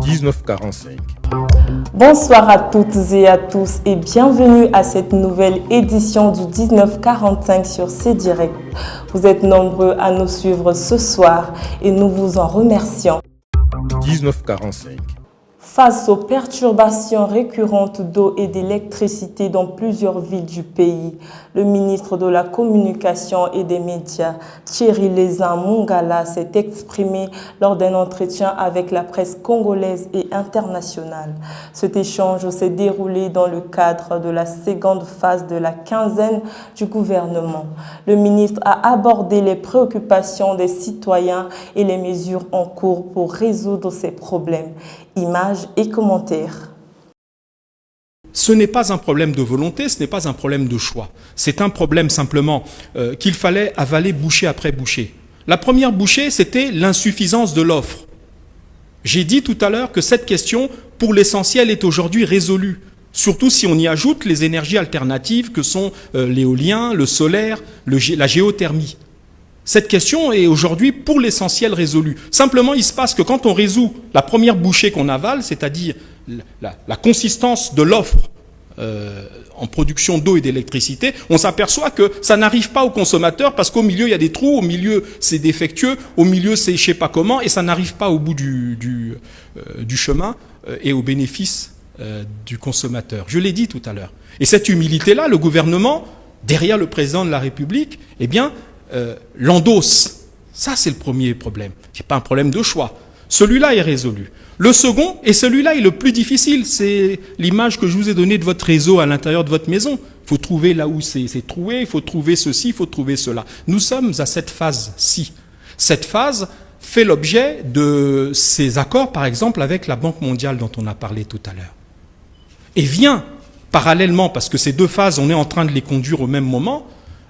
19h45. Bonsoir à toutes et à tous et bienvenue à cette nouvelle édition du 19h45 sur C-Direct. Vous êtes nombreux à nous suivre ce soir et nous vous en remercions. 19h45. Face aux perturbations récurrentes d'eau et d'électricité dans plusieurs villes du pays, le ministre de la Communication et des Médias, Thierry Lézin Mongala, s'est exprimé lors d'un entretien avec la presse congolaise et internationale. Cet échange s'est déroulé dans le cadre de la seconde phase de la quinzaine du gouvernement. Le ministre a abordé les préoccupations des citoyens et les mesures en cours pour résoudre ces problèmes. Images et commentaires. Ce n'est pas un problème de volonté, ce n'est pas un problème de choix. C'est un problème simplement qu'il fallait avaler bouchée après bouchée. La première bouchée, c'était l'insuffisance de l'offre. J'ai dit tout à l'heure que cette question, pour l'essentiel, est aujourd'hui résolue. Surtout si on y ajoute les énergies alternatives que sont l'éolien, le solaire, la géothermie. Cette question est aujourd'hui pour l'essentiel résolue. Simplement, il se passe que quand on résout la première bouchée qu'on avale, c'est-à-dire la consistance de l'offre en production d'eau et d'électricité, on s'aperçoit que ça n'arrive pas au consommateur parce qu'au milieu, il y a des trous, au milieu, c'est défectueux, au milieu, c'est je sais pas comment, et ça n'arrive pas au bout du chemin et au bénéfice du consommateur. Je l'ai dit tout à l'heure. Et cette humilité-là, le gouvernement, derrière le président de la République, eh bien, l'endosse. Ça, c'est le premier problème. Ce n'est pas un problème de choix. Celui-là est résolu. Le second, et celui-là est le plus difficile, c'est l'image que je vous ai donnée de votre réseau à l'intérieur de votre maison. Il faut trouver là où c'est troué, il faut trouver ceci, il faut trouver cela. Nous sommes à cette phase-ci. Cette phase fait l'objet de ces accords, par exemple, avec la Banque mondiale dont on a parlé tout à l'heure. Et vient, parallèlement, parce que ces deux phases, on est en train de les conduire au même moment,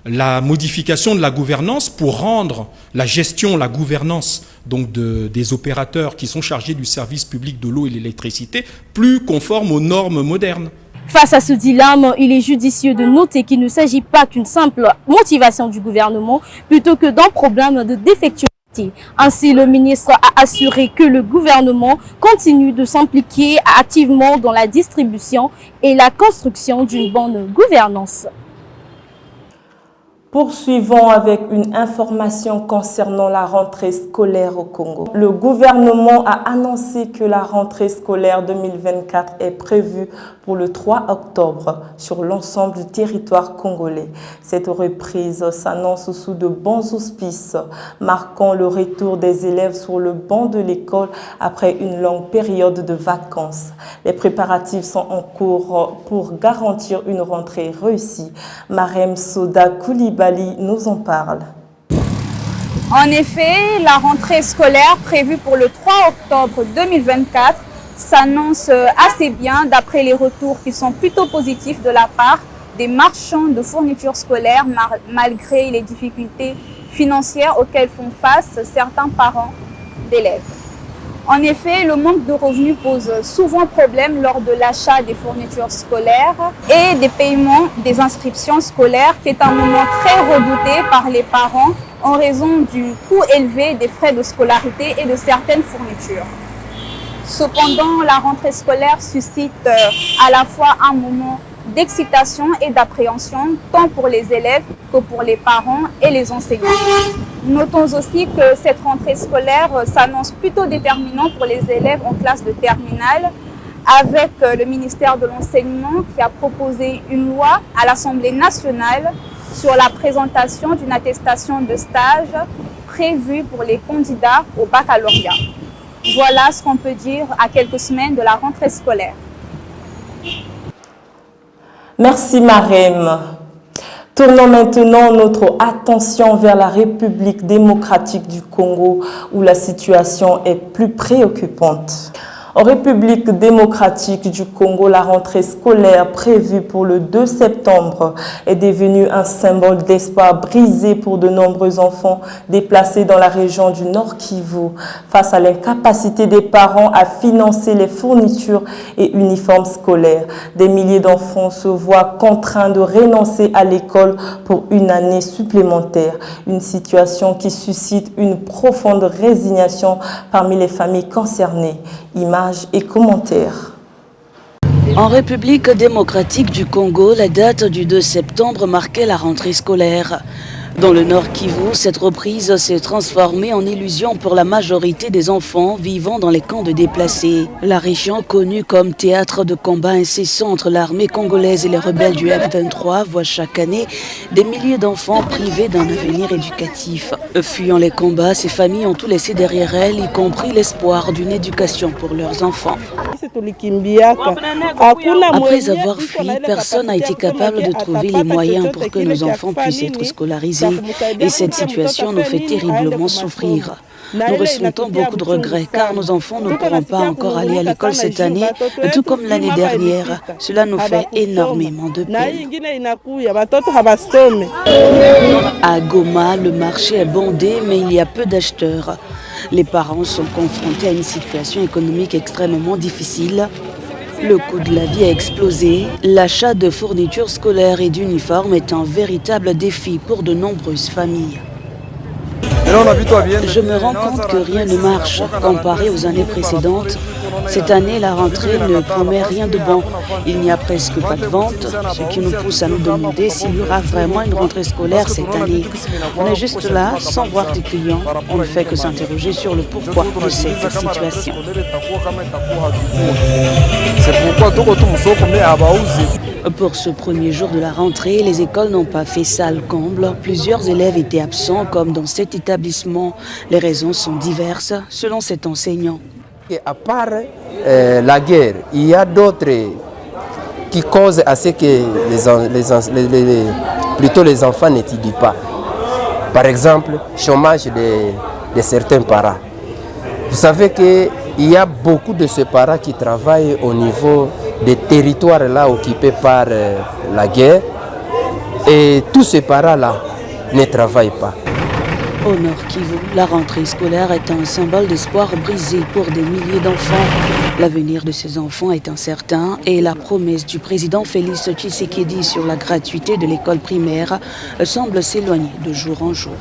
la modification de la gouvernance pour rendre la gestion, la gouvernance donc des opérateurs qui sont chargés du service public de l'eau et de l'électricité plus conforme aux normes modernes. Face à ce dilemme, il est judicieux de noter qu'il ne s'agit pas qu'une simple motivation du gouvernement plutôt que d'un problème de défectuosité. Ainsi, le ministre a assuré que le gouvernement continue de s'impliquer activement dans la distribution et la construction d'une bonne gouvernance. Poursuivons avec une information concernant la rentrée scolaire au Congo. Le gouvernement a annoncé que la rentrée scolaire 2024 est prévue pour le 3 octobre sur l'ensemble du territoire congolais. Cette reprise s'annonce sous de bons auspices, marquant le retour des élèves sur le banc de l'école après une longue période de vacances. Les préparatifs sont en cours pour garantir une rentrée réussie. Marem Soda Koulibaly nous en parle. En effet, la rentrée scolaire prévue pour le 3 octobre 2024 s'annonce assez bien d'après les retours qui sont plutôt positifs de la part des marchands de fournitures scolaires malgré les difficultés financières auxquelles font face certains parents d'élèves. En effet, le manque de revenus pose souvent problème lors de l'achat des fournitures scolaires et des paiements des inscriptions scolaires, qui est un moment très redouté par les parents en raison du coût élevé des frais de scolarité et de certaines fournitures. Cependant, la rentrée scolaire suscite à la fois un moment d'excitation et d'appréhension, tant pour les élèves que pour les parents et les enseignants. Notons aussi que cette rentrée scolaire s'annonce plutôt déterminante pour les élèves en classe de terminale, avec le ministère de l'Enseignement qui a proposé une loi à l'Assemblée nationale sur la présentation d'une attestation de stage prévue pour les candidats au baccalauréat. Voilà ce qu'on peut dire à quelques semaines de la rentrée scolaire. Merci Marem. Tournons maintenant notre attention vers la République démocratique du Congo où la situation est plus préoccupante. En République démocratique du Congo, la rentrée scolaire prévue pour le 2 septembre est devenue un symbole d'espoir brisé pour de nombreux enfants déplacés dans la région du Nord Kivu face à l'incapacité des parents à financer les fournitures et uniformes scolaires. Des milliers d'enfants se voient contraints de renoncer à l'école pour une année supplémentaire, une situation qui suscite une profonde résignation parmi les familles concernées. Image Images et commentaires. En République démocratique du Congo, la date du 2 septembre marquait la rentrée scolaire. Dans le Nord Kivu, cette reprise s'est transformée en illusion pour la majorité des enfants vivant dans les camps de déplacés. La région, connue comme théâtre de combats incessants entre l'armée congolaise et les rebelles du M23, voit chaque année des milliers d'enfants privés d'un avenir éducatif. Fuyant les combats, ces familles ont tout laissé derrière elles, y compris l'espoir d'une éducation pour leurs enfants. Après avoir fui, personne n'a été capable de trouver les moyens pour que nos enfants puissent être scolarisés. Et cette situation nous fait terriblement souffrir. Nous ressentons beaucoup de regrets car nos enfants ne pourront pas encore aller à l'école cette année, tout comme l'année dernière. Cela nous fait énormément de peine. À Goma, le marché est bondé, mais il y a peu d'acheteurs. Les parents sont confrontés à une situation économique extrêmement difficile. Le coût de la vie a explosé. L'achat de fournitures scolaires et d'uniformes est un véritable défi pour de nombreuses familles. Je me rends compte que rien ne marche comparé aux années précédentes. Cette année, la rentrée ne promet rien de bon. Il n'y a presque pas de vente, ce qui nous pousse à nous demander s'il y aura vraiment une rentrée scolaire cette année. On est juste là, sans voir des clients. On ne fait que s'interroger sur le pourquoi de cette situation. Pour ce premier jour de la rentrée, les écoles n'ont pas fait salle comble. Plusieurs élèves étaient absents, comme dans cet établissement. Les raisons sont diverses, selon cet enseignant. À part la guerre, il y a d'autres qui causent à ce que les enfants n'étudient pas. Par exemple, chômage de certains parents. Vous savez qu'il y a beaucoup de ces parents qui travaillent au niveau des territoires là occupés par la guerre et tous ces parents-là ne travaillent pas. Au Nord Kivu, la rentrée scolaire est un symbole d'espoir brisé pour des milliers d'enfants. L'avenir de ces enfants est incertain et la promesse du président Félix Tshisekedi sur la gratuité de l'école primaire semble s'éloigner de jour en jour.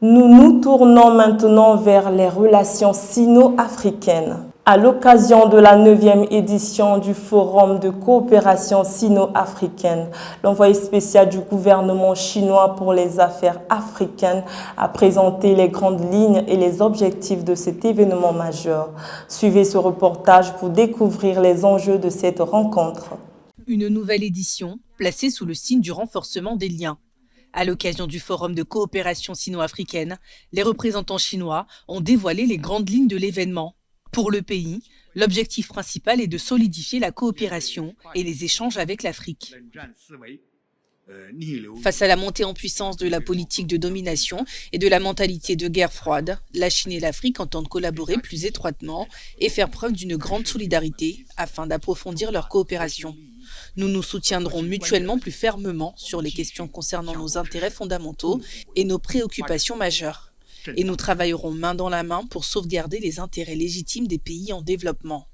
Nous nous tournons maintenant vers les relations sino-africaines. À l'occasion de la 9e édition du Forum de coopération sino-africaine, l'envoyé spécial du gouvernement chinois pour les affaires africaines a présenté les grandes lignes et les objectifs de cet événement majeur. Suivez ce reportage pour découvrir les enjeux de cette rencontre. Une nouvelle édition placée sous le signe du renforcement des liens. À l'occasion du Forum de coopération sino-africaine, les représentants chinois ont dévoilé les grandes lignes de l'événement. Pour le pays, l'objectif principal est de solidifier la coopération et les échanges avec l'Afrique. Face à la montée en puissance de la politique de domination et de la mentalité de guerre froide, la Chine et l'Afrique entendent collaborer plus étroitement et faire preuve d'une grande solidarité afin d'approfondir leur coopération. Nous nous soutiendrons mutuellement plus fermement sur les questions concernant nos intérêts fondamentaux et nos préoccupations majeures. Et nous travaillerons main dans la main pour sauvegarder les intérêts légitimes des pays en développement.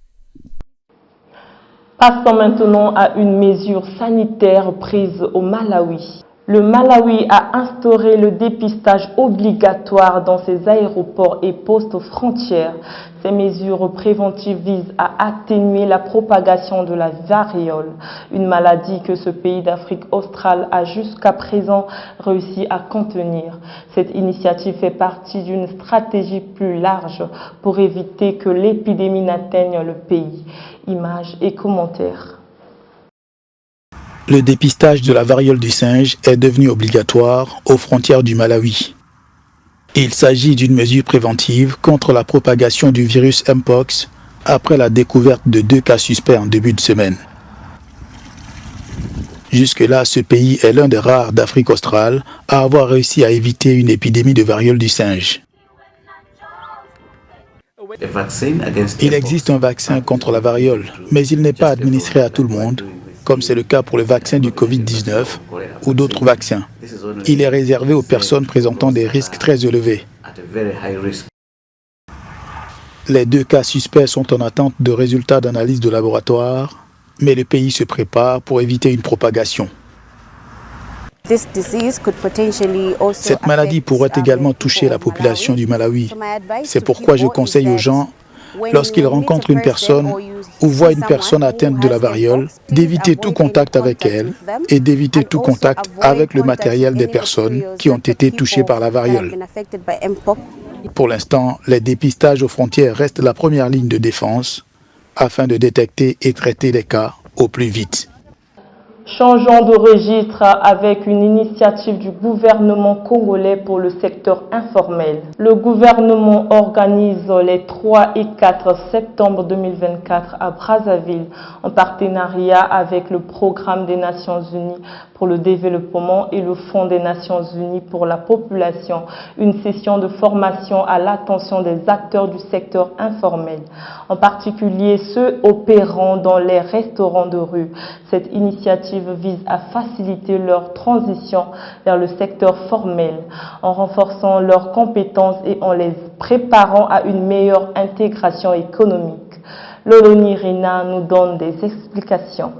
Passons maintenant à une mesure sanitaire prise au Malawi. Le Malawi a instauré le dépistage obligatoire dans ses aéroports et postes frontières. Ces mesures préventives visent à atténuer la propagation de la variole, une maladie que ce pays d'Afrique australe a jusqu'à présent réussi à contenir. Cette initiative fait partie d'une stratégie plus large pour éviter que l'épidémie n'atteigne le pays. Images et commentaires. Le dépistage de la variole du singe est devenu obligatoire aux frontières du Malawi. Il s'agit d'une mesure préventive contre la propagation du virus Mpox après la découverte de 2 cas suspects en début de semaine. Jusque-là, ce pays est l'un des rares d'Afrique australe à avoir réussi à éviter une épidémie de variole du singe. Il existe un vaccin contre la variole, mais il n'est pas administré à tout le monde, comme c'est le cas pour le vaccin du Covid-19 ou d'autres vaccins. Il est réservé aux personnes présentant des risques très élevés. Les 2 cas suspects sont en attente de résultats d'analyse de laboratoire, mais le pays se prépare pour éviter une propagation. Cette maladie pourrait également toucher la population du Malawi. C'est pourquoi je conseille aux gens lorsqu'ils rencontrent une personne ou voient une personne atteinte de la variole, d'éviter tout contact avec elle et d'éviter tout contact avec le matériel des personnes qui ont été touchées par la variole. Pour l'instant, les dépistages aux frontières restent la première ligne de défense afin de détecter et traiter les cas au plus vite. Changeons de registre avec une initiative du gouvernement congolais pour le secteur informel. Le gouvernement organise les 3 et 4 septembre 2024 à Brazzaville en partenariat avec le Programme des Nations Unies pour le développement et le Fonds des Nations Unies pour la population, une session de formation à l'attention des acteurs du secteur informel, en particulier ceux opérant dans les restaurants de rue. Cette initiative vise à faciliter leur transition vers le secteur formel, en renforçant leurs compétences et en les préparant à une meilleure intégration économique. Loloni Rina nous donne des explications.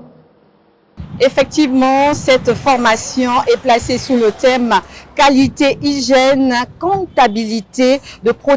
Effectivement, cette formation est placée sous le thème qualité, hygiène, comptabilité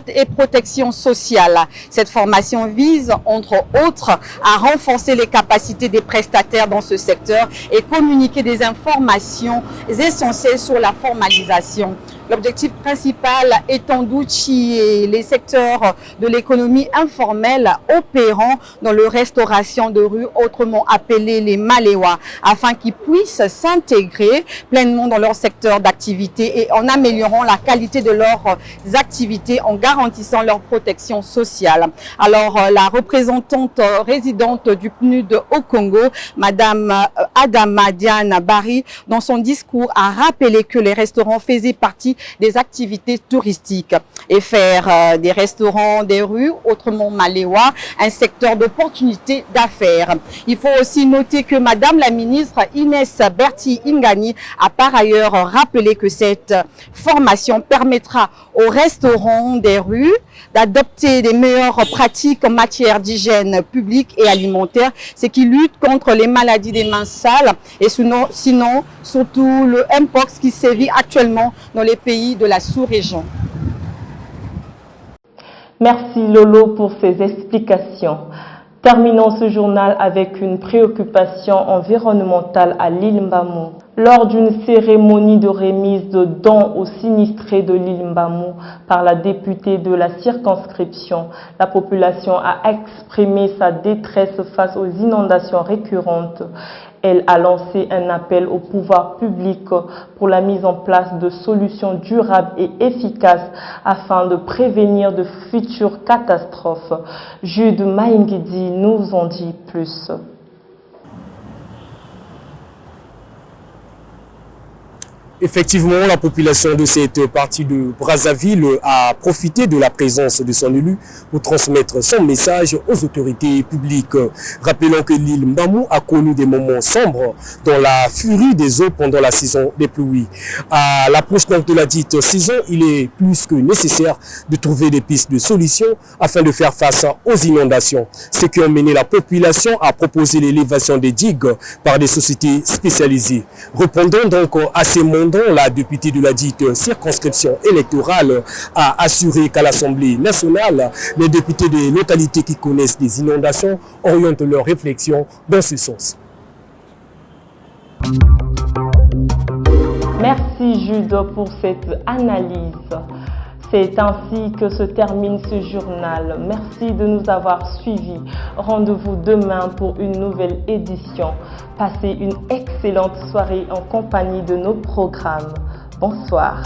et protection sociale. Cette formation vise, entre autres, à renforcer les capacités des prestataires dans ce secteur et communiquer des informations essentielles sur la formalisation. L'objectif principal étant d'outiller les secteurs de l'économie informelle opérant dans la restauration de rue, autrement appelés les Maléwa, afin qu'ils puissent s'intégrer pleinement dans leur secteur d'activité et en améliorant la qualité de leurs activités en garantissant leur protection sociale. Alors, la représentante résidente du PNUD au Congo, Madame Adama Diane Barry, dans son discours, a rappelé que les restaurants faisaient partie des activités touristiques et faire des restaurants des rues, autrement Maléwa, un secteur d'opportunités d'affaires. Il faut aussi noter que Madame la ministre Inès Berti Ingani a par ailleurs rappelé que cette formation permettra aux restaurants des rues d'adopter des meilleures pratiques en matière d'hygiène publique et alimentaire, ce qui lutte contre les maladies des mains sales et sinon surtout le Mpox qui sévit actuellement dans les pays de la sous-région. Merci Lolo pour ces explications. Terminons ce journal avec une préoccupation environnementale à l'île Mbamou. Lors d'une cérémonie de remise de dons aux sinistrés de l'île Mbamou par la députée de la circonscription, la population a exprimé sa détresse face aux inondations récurrentes. Elle a lancé un appel au pouvoir public pour la mise en place de solutions durables et efficaces afin de prévenir de futures catastrophes. Jude Maïngidi nous en dit plus. Effectivement, la population de cette partie de Brazzaville a profité de la présence de son élu pour transmettre son message aux autorités publiques. Rappelons que l'île Mbamou a connu des moments sombres dans la furie des eaux pendant la saison des pluies. À l'approche de la dite saison, il est plus que nécessaire de trouver des pistes de solutions afin de faire face aux inondations. Ce qui a mené la population à proposer l'élévation des digues par des sociétés spécialisées. Répondant donc à ces mondes, la députée de la dite circonscription électorale a assuré qu'à l'Assemblée nationale, les députés des localités qui connaissent des inondations orientent leurs réflexions dans ce sens. Merci Jude pour cette analyse. C'est ainsi que se termine ce journal. Merci de nous avoir suivis. Rendez-vous demain pour une nouvelle édition. Passez une excellente soirée en compagnie de nos programmes. Bonsoir.